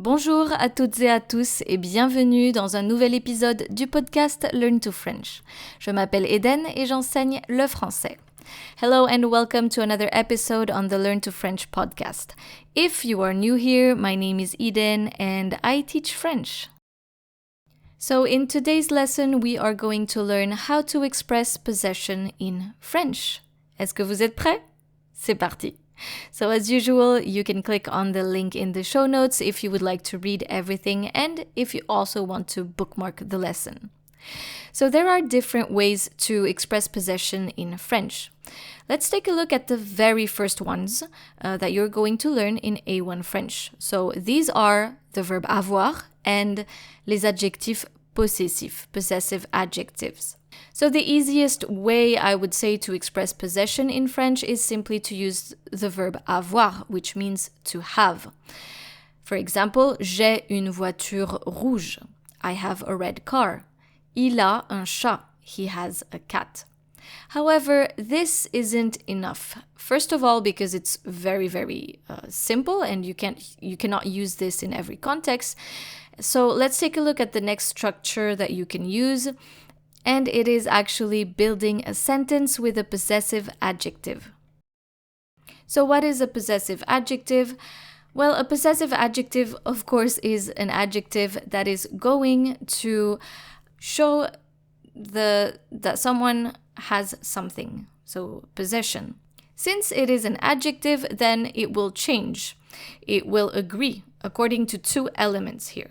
Bonjour à toutes et à tous et bienvenue dans un nouvel épisode du podcast Learn to French. Je m'appelle Eden et j'enseigne le français. Hello and welcome to another episode on the Learn to French podcast. If you are new here, my name is Eden and I teach French. So in today's lesson, we are going to learn how to express possession in French. Est-ce que vous êtes prêts? C'est parti! So as usual, you can click on the link in the show notes if you would like to read everything and if you also want to bookmark the lesson. So there are different ways to express possession in French. Let's take a look at the very first ones that you're going to learn in A1 French. So these are the verb avoir and les adjectifs possessifs, possessive adjectives. So the easiest way I would say to express possession in French is simply to use the verb avoir, which means to have. For example, j'ai une voiture rouge. I have a red car. Il a un chat. He has a cat. However, this isn't enough. First of all, because it's very simple and you cannot use this in every context. So let's take a look at the next structure that you can use. And it is actually building a sentence with a possessive adjective. So what is a possessive adjective? Well, a possessive adjective, of course, is an adjective that is going to show that someone has something, so possession. Since it is an adjective, then it will change. It will agree according to two elements here.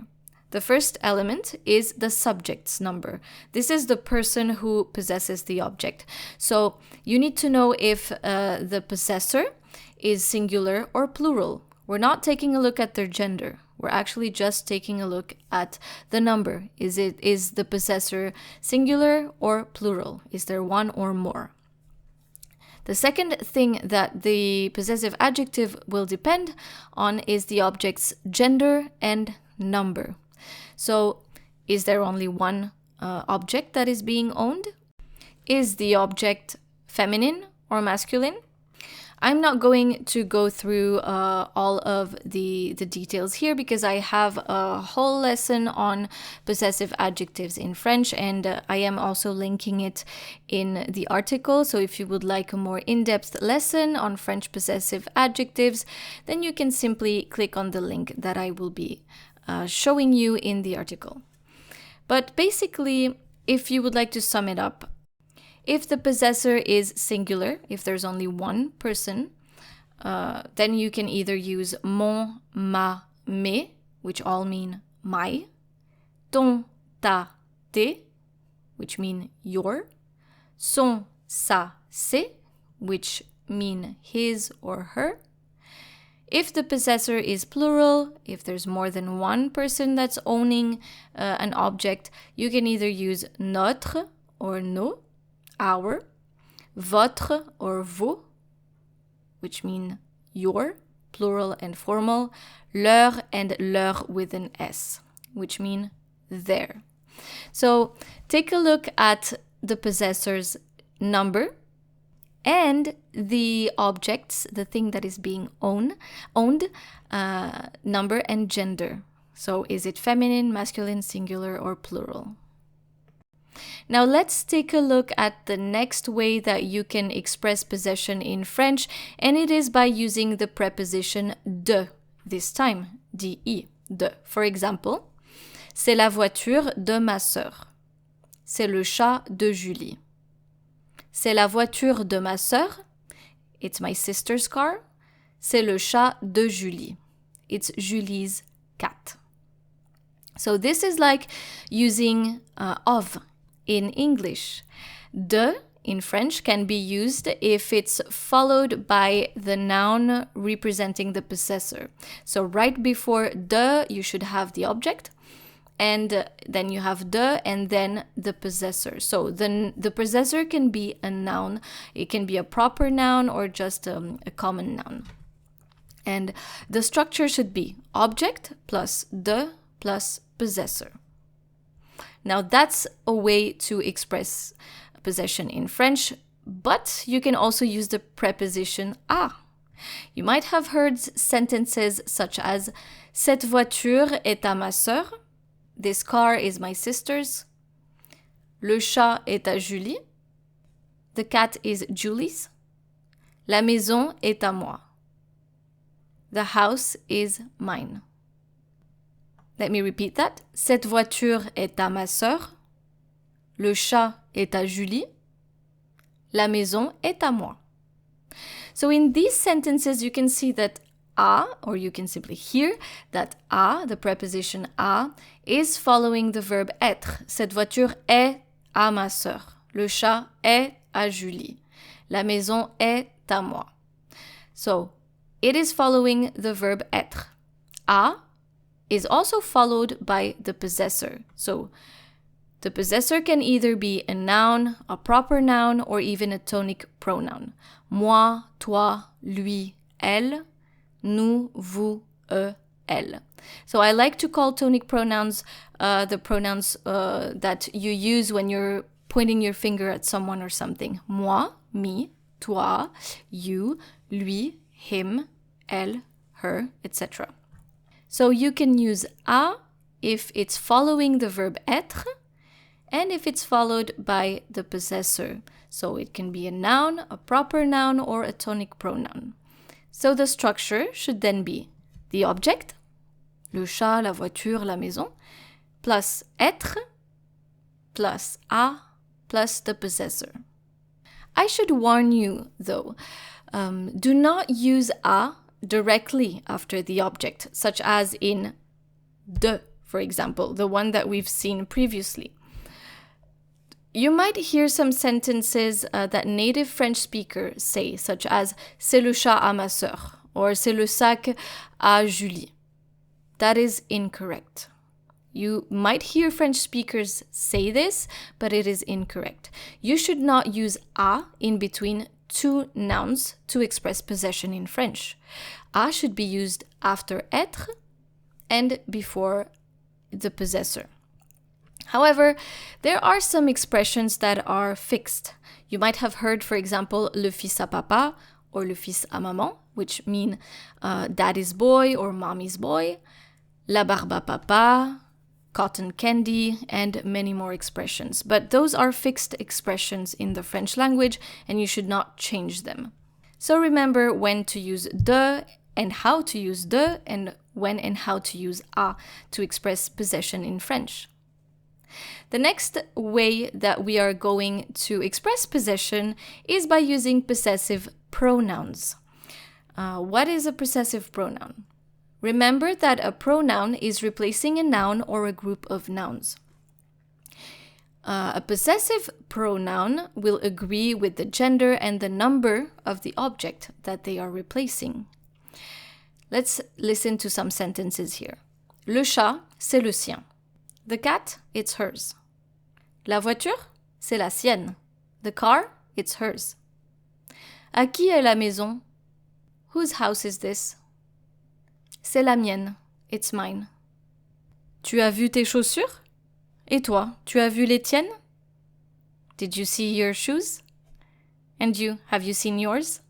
The first element is the subject's number. This is the person who possesses the object. So you need to know if the possessor is singular or plural. We're not taking a look at their gender. We're actually just taking a look at the number. Is the possessor singular or plural? Is there one or more? The second thing that the possessive adjective will depend on is the object's gender and number. So, is there only one object that is being owned? Is the object feminine or masculine? I'm not going to go through all of the details here because I have a whole lesson on possessive adjectives in French and I am also linking it in the article. So if you would like a more in-depth lesson on French possessive adjectives, then you can simply click on the link that I will be showing you in the article. But basically, if you would like to sum it up, if the possessor is singular, if there's only one person, then you can either use mon, ma, mes, which all mean my, ton, ta, tes, which mean your, son, sa, ses, which mean his or her. If the possessor is plural, if there's more than one person that's owning an object, you can either use notre or nos, our, votre or vos, which mean your, plural and formal, leur and leur with an S, which mean their. So take a look at the possessor's number and the objects, the thing that is being owned, number and gender. So is it feminine, masculine, singular, or plural? Now let's take a look at the next way that you can express possession in French, and it is by using the preposition de, this time, de, de. For example, c'est la voiture de ma sœur. C'est le chat de Julie. C'est la voiture de ma sœur. It's my sister's car. C'est le chat de Julie. It's Julie's cat. So this is like using of in English. De in French can be used if it's followed by the noun representing the possessor. So right before de, you should have the object. And then you have de and then the possessor. So then the possessor can be a noun. It can be a proper noun or just a common noun. And the structure should be object plus de plus possessor. Now that's a way to express possession in French, but you can also use the preposition a. You might have heard sentences such as Cette voiture est à ma sœur. This car is my sister's. Le chat est à Julie. The cat is Julie's. La maison est à moi. The house is mine. Let me repeat that. Cette voiture est à ma sœur. Le chat est à Julie. La maison est à moi. So in these sentences, you can see that à, or you can simply hear that à, the preposition à, is following the verb être. Cette voiture est à ma sœur. Le chat est à Julie. La maison est à moi. So, it is following the verb être. À is also followed by the possessor. So, the possessor can either be a noun, a proper noun, or even a tonic pronoun. Moi, toi, lui, elle, nous, vous, eux, elle. So I like to call tonic pronouns the pronouns that you use when you're pointing your finger at someone or something. Moi, me, toi, you, lui, him, elle, her, etc. So you can use à if it's following the verb être and if it's followed by the possessor. So it can be a noun, a proper noun, or a tonic pronoun. So the structure should then be the object, le chat, la voiture, la maison, plus être, plus à, plus the possessor. I should warn you, though, do not use à directly after the object, such as in de, for example, the one that we've seen previously. You might hear some sentences that native French speakers say, such as « c'est le chat à ma sœur » or « c'est le sac à Julie ». That is incorrect. You might hear French speakers say this, but it is incorrect. You should not use à in between two nouns to express possession in French. À should be used after être and before the possessor. However, there are some expressions that are fixed. You might have heard, for example, le fils à papa or le fils à maman, which mean daddy's boy or mommy's boy, la barbe à papa, cotton candy, and many more expressions. But those are fixed expressions in the French language, and you should not change them. So remember when to use de and how to use de, and when and how to use à to express possession in French. The next way that we are going to express possession is by using possessive pronouns. What is a possessive pronoun? Remember that a pronoun is replacing a noun or a group of nouns. A possessive pronoun will agree with the gender and the number of the object that they are replacing. Let's listen to some sentences here. Le chat, c'est le sien. The cat, it's hers. La voiture, c'est la sienne. The car, it's hers. À qui est la maison? Whose house is this? C'est la mienne. It's mine. Tu as vu tes chaussures? Et toi, tu as vu les tiennes? Did you see your shoes? And you, have you seen yours?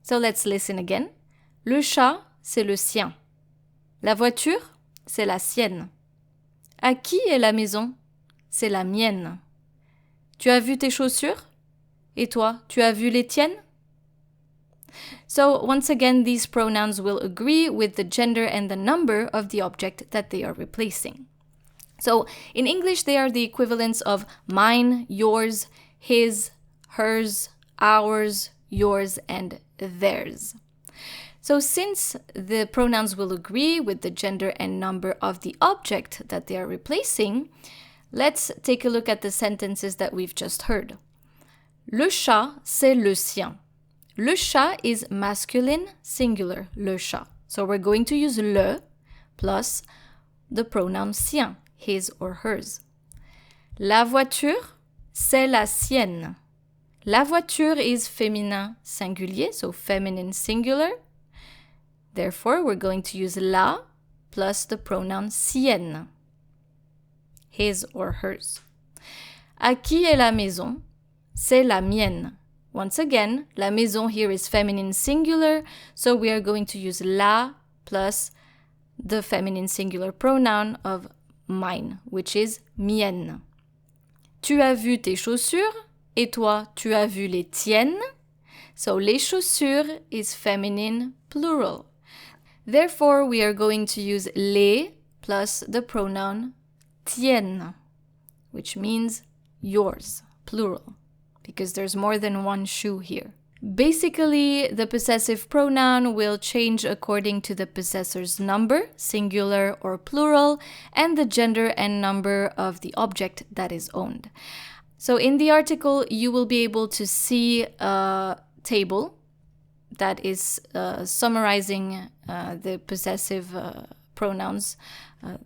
So let's listen again. Le chat, c'est le sien. La voiture, c'est la sienne. À qui est la maison? C'est la mienne. Tu as vu tes chaussures? Et toi, tu as vu les tiennes? So once again, these pronouns will agree with the gender and the number of the object that they are replacing. So in English, they are the equivalents of mine, yours, his, hers, ours, yours, and theirs. So since the pronouns will agree with the gender and number of the object that they are replacing, let's take a look at the sentences that we've just heard. Le chat, c'est le sien. Le chat is masculine singular, le chat. So we're going to use le plus the pronoun sien, his or hers. La voiture, c'est la sienne. La voiture is féminin singulier, so feminine singular. Therefore, we're going to use la plus the pronoun sienne, his or hers. À qui est la maison? C'est la mienne. Once again, la maison here is feminine singular, so we are going to use la plus the feminine singular pronoun of mine, which is mienne. Tu as vu tes chaussures, et toi, tu as vu les tiennes. So les chaussures is feminine plural. Therefore, we are going to use les plus the pronoun tiennes, which means yours, plural, because there's more than one shoe here. Basically, the possessive pronoun will change according to the possessor's number, singular or plural, and the gender and number of the object that is owned. So in the article, you will be able to see a table that is summarizing the possessive pronouns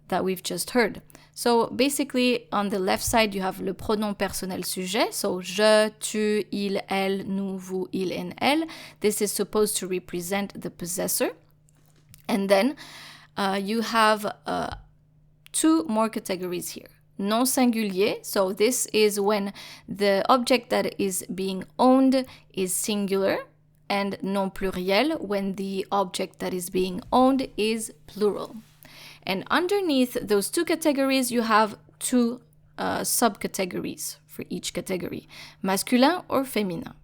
that we've just heard. So basically, on the left side, you have le pronom personnel sujet. So je, tu, il, elle, nous, vous, il, and elle. This is supposed to represent the possessor. And then you have two more categories here. Non singulier, so this is when the object that is being owned is singular, and non pluriel, when the object that is being owned is plural. And underneath those two categories, you have two subcategories for each category, masculin or féminin.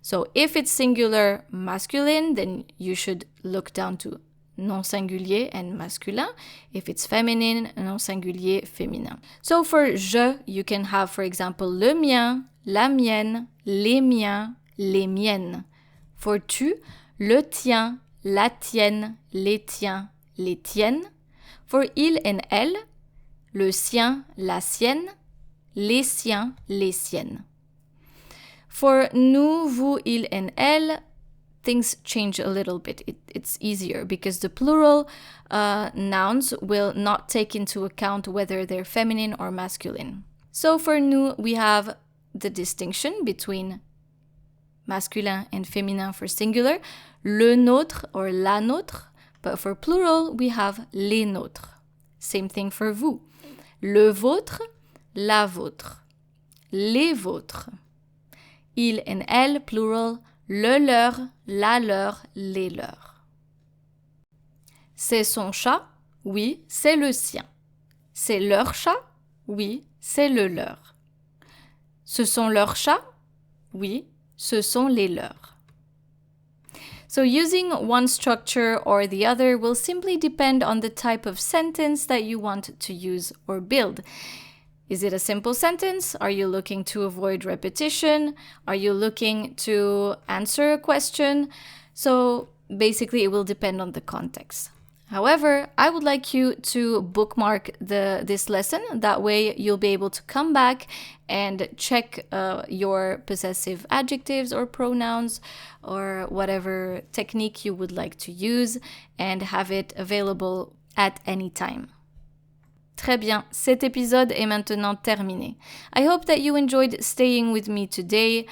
So if it's singular masculine, then you should look down to non singulier and masculin. If it's feminine, non singulier, féminin. So for je, you can have, for example, le mien, la mienne, les miens, les miennes. For tu, le tien, la tienne, les tiens, les tiennes. For il and elle, le sien, la sienne, les siens, les siennes. For nous, vous, il and elle, things change a little bit. It's easier because the plural nouns will not take into account whether they're feminine or masculine. So for nous, we have the distinction between masculin and féminin for singular, le nôtre or la nôtre, but for plural, we have les nôtres. Same thing for vous. Le vôtre, la vôtre, les vôtres. Il and elle, plural, le leur, la leur, les leurs. C'est son chat? Oui, c'est le sien. C'est leur chat? Oui, c'est le leur. Ce sont leurs chats? Oui, ce sont les leurs. So using one structure or the other will simply depend on the type of sentence that you want to use or build. Is it a simple sentence? Are you looking to avoid repetition? Are you looking to answer a question? So basically it will depend on the context. However, I would like you to bookmark this lesson. That way you'll be able to come back and check your possessive adjectives or pronouns or whatever technique you would like to use and have it available at any time. Très bien, cet épisode est maintenant terminé. I hope that you enjoyed staying with me today.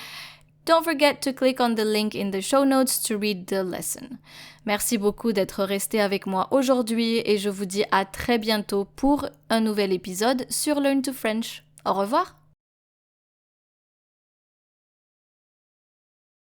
Don't forget to click on the link in the show notes to read the lesson. Merci beaucoup d'être resté avec moi aujourd'hui et je vous dis à très bientôt pour un nouvel épisode sur Learn to French. Au revoir!